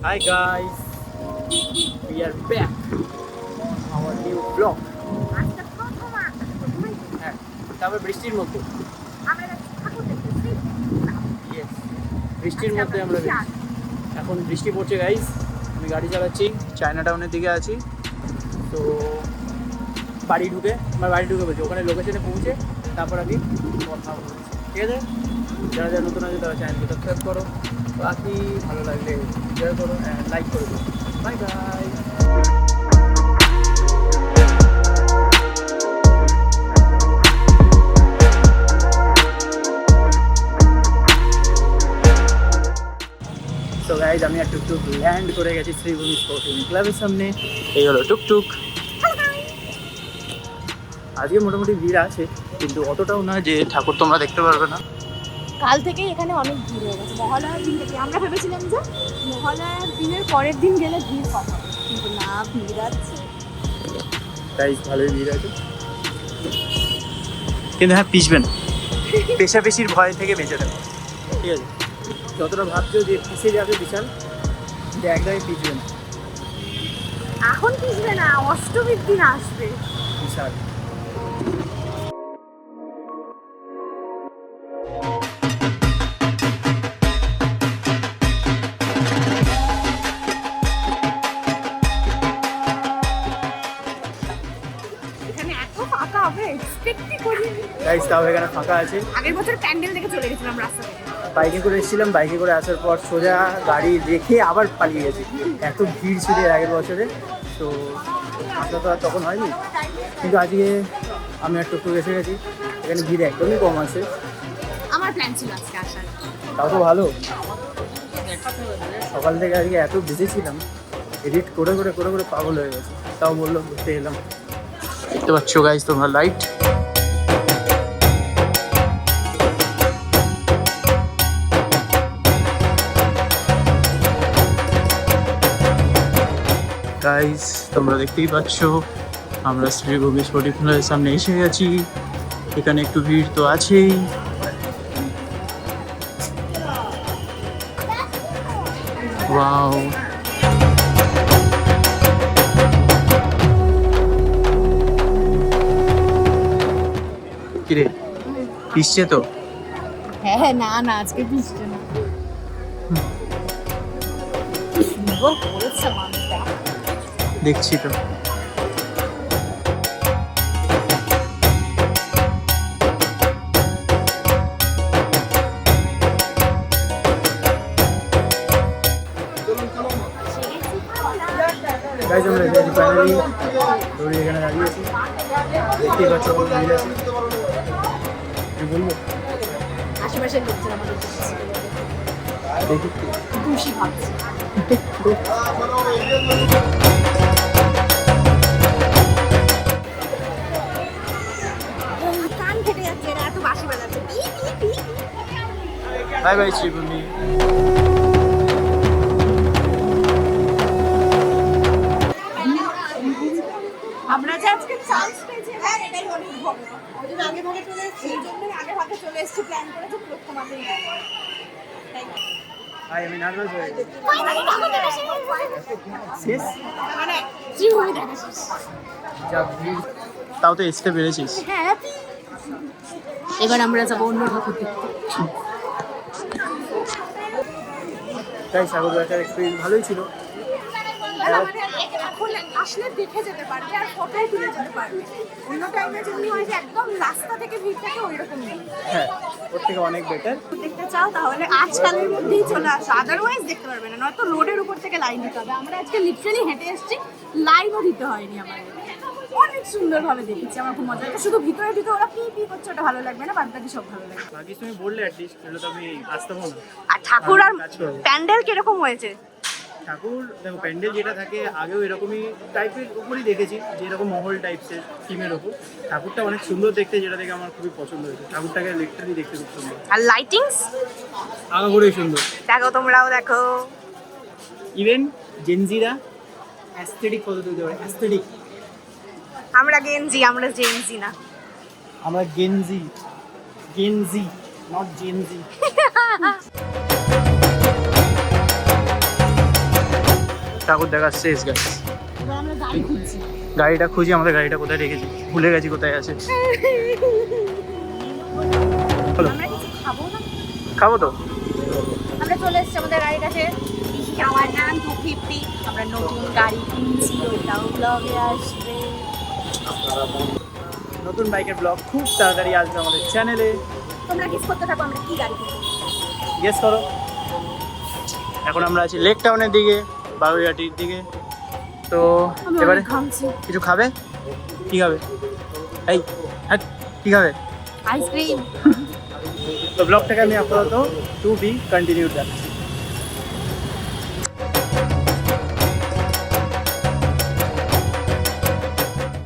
Hi guys, we are back. Our new vlog. আজকে প্রথম হ্যাঁ, তারপর বৃষ্টির মধ্যে। আমরা যাচ্ছি ঠাকুর দেখতে শ্রী Yes. বৃষ্টির মধ্যে আমরা বেরিয়েছি। এখন বৃষ্টি পড়ছে গাইস। আমি গাড়ি চালাচ্ছি, চায়না টাউনের দিকে আছি। তো বাড়ি ঢুকে বলছি ওখানে লোকেশনে পৌঁছে তারপর আমি কথা বলছি, ঠিক আছে? যারা যারা নতুন আছে তারা চ্যানেলকে সাবস্ক্রাইব করো, বাকি ভালো লাগলে শেয়ার করো অ্যান্ড লাইক করে দিও। Bye bye. তো গাইজ আমি আর টুকটুক ল্যান্ড করে গেছি শ্রীভূমি স্পোর্টিং ক্লাবের সামনে। এই হলো টুকটুক। আজকে মোটামুটি ভিড় আছে, কিন্তু অতটাও না যে ঠাকুর তোমরা দেখতে পারবে না। কাল থেকেই এখানে অনেক ভিড় হয়ে গেছে। মহালয়ার দিন থেকে আমরা ভেবেছিলাম যে মহালয়ার দিনের পরের দিন গেলে ভিড় কম হবে, কিন্তু না, ভিড় আছে। গাইজ ভালোই ভিড় আছে, কিন্তু হ্যাঁ পিছবেন, পেশাপেশির ভয় থেকে বেঁচে থাকো, ঠিক আছে? যতটা ভাবছো যে পিছিয়ে যাবে বিশাল, যে একদমই পিছবেন। এখন পিছবে না, অষ্টমীর দিন আসবে। বিশাল এখানে এত ফাঁকা হবে এক্সপেক্টই করিনি। গাইজ তাও এখানে ফাঁকা আছে। আগের বছর প্যান্ডেল দেখে চলে গেছিলাম রাস্তা থেকে। বাইকে করে এসেছিলাম, বাইকে করে আসার পর সোজা গাড়ি রেখে আবার পালিয়ে গেছি, এত ভিড় ছিল এর আগের বছরে। তো আসা তো আর তখন হয়নি, কিন্তু আজকে আমি আর টুকটুক এসে গেছি, এখানে ভিড় একদমই কম আছে। আমার প্ল্যান ছিল আজকে আসার। তাও তো ভালো, সকাল থেকে আজকে এত বিজি ছিলাম, এডিট করে করে করে করে পাগল হয়ে গেছে। তাও বললো ঘুরতে এলাম। দেখতে পাচ্ছ গাইজ তোমরা লাইট, গাইজ তোমরা দেখতেই পাচ্ছ আমরা শ্রীভূমি স্পোর্টিং ক্লাবের সামনে এসে গেছি। এখানে একটু ভিড় তো আছেই। ওয়াও, কিরে পিসছে তো? হ্যাঁ, না না, আজকে পিছবে না। কি সুন্দর করেছে মানুষটা। দেখছি তো। গাইজ আমরা ফাইনালি দৌড়ি এখানে দাঁড়িয়েছি, দেখতেই পাচ্ছ ভিড় আছে। কি বলবো, আশেপাশের লোকজন আমাদের দেখি খুশি ভাবছে। কান ফেটে যাচ্ছে, এরা এত বাঁশি বাজাচ্ছে। Bye bye Sribhumi. আমরা যে আজকে চান্স পেয়েছি, হ্যাঁ এটাই অনেক ভালো। ওই জন্য আগে ভাগে চলে এসেছি, এই জন্যই আগে ভাগে চলে এসেছি, প্ল্যান করেছি প্রথম আগে। ভাই আমি নার্ভাস হয়ে গেছি। শেষ মানে শ্রীভূমি দেখা শেষ। যা ভিড়, তাও তো আসতে পেরেছিস। হ্যাঁ, এবার আমরা যাবো অন্য ঠাকুর দেখতে। তাই সাগর দেখার এক্সপিরিয়েন্স ভালোই ছিল। এখন আসলে দেখে যেতে পারবে আর ফটোও তুলে যেতে পারবে। অন্য টাইমে যদি হয় যে একদম রাস্তা থেকে ভিড় থাকে, ওই রকম নেই। হ্যাঁ, ওর থেকে অনেক বেটার। দেখতে চাও তাহলে আজকালের মধ্যেই চলে আসো, আদারওয়াইজ দেখতে পারবে না, নয়তো রোডের উপর থেকে লাইন দিতে হবে। আমরা আজকে লিটারালি হেঁটে এসেছি, লাইনও দিতে হয়নি আমাদের। অনেক সুন্দরভাবে দেখেছি, আমার খুব মজা হচ্ছে। শুধু ভিতরে ভিতরে ওরা পি পি করছে, ওটা ভালো লাগবে না, বাদ বাকি সব ভালো লাগবে। বাকি তুমি বললে অ্যাটলিস্ট, তাহলে তো আমি আসতাম না। আর ঠাকুর আর প্যান্ডেল কিরকম হয়েছে? ঠাকুর দেখো, প্যান্ডেল যেটা থাকে আগেও এরকমই টাইপের উপরই দেখেছি, যে এরকম মহল টাইপসের থিমের ওপর। ঠাকুরটা অনেক সুন্দর দেখতে, যেটা দেখে আমার খুবই পছন্দ হয়েছে। ঠাকুরটাকে লিটারালি দেখতে খুব সুন্দর, আর লাইটিংস আগা করেই সুন্দর। দেখো, তোমরাও দেখো। ইভেন জেনজিরা অ্যাস্থেটিক কত দিতে পারে, অ্যাস্থেটিক। আমরা গেঞ্জি, আমরা জেনজি না। আমরা গেনজি, গেনজি নট জেনজি। ঠাকুর দেখা শেষ গাইস। এবার আমরা গাড়ি খুঁজছি। গাড়িটা খুঁজি, আমাদের গাড়িটা কোথায় রেখেছি, ভুলে গেছি কোথায় আছে। হলো, আমরা কিছু খাবো না? খাবো তো। আমরা চলে এসেছি আমাদের গাড়ির কাছে। আমার নাম 250। আমরা নতুন গাড়ি কিনছি, ওইটাও ব্লগে আসবে। নতুন বাইকের ব্লগ খুব তাড়াতাড়ি আসবে আমাদের চ্যানেলে। তোমরা গেস করতে থাকো আমরা কি গাড়ি কিনবো। গেস করো। এখন আমরা আছি লেক টাউনের দিকে, বাগুইহাটির দিকে। তো এবারে খাচ্ছি কিছু খাবে? কি খাবে? এই হ্যাঁ, কি খাবে? আইসক্রিম। তো ব্লগটাকে আমি আপাতত টু বি কন্টিনিউড রাখছি।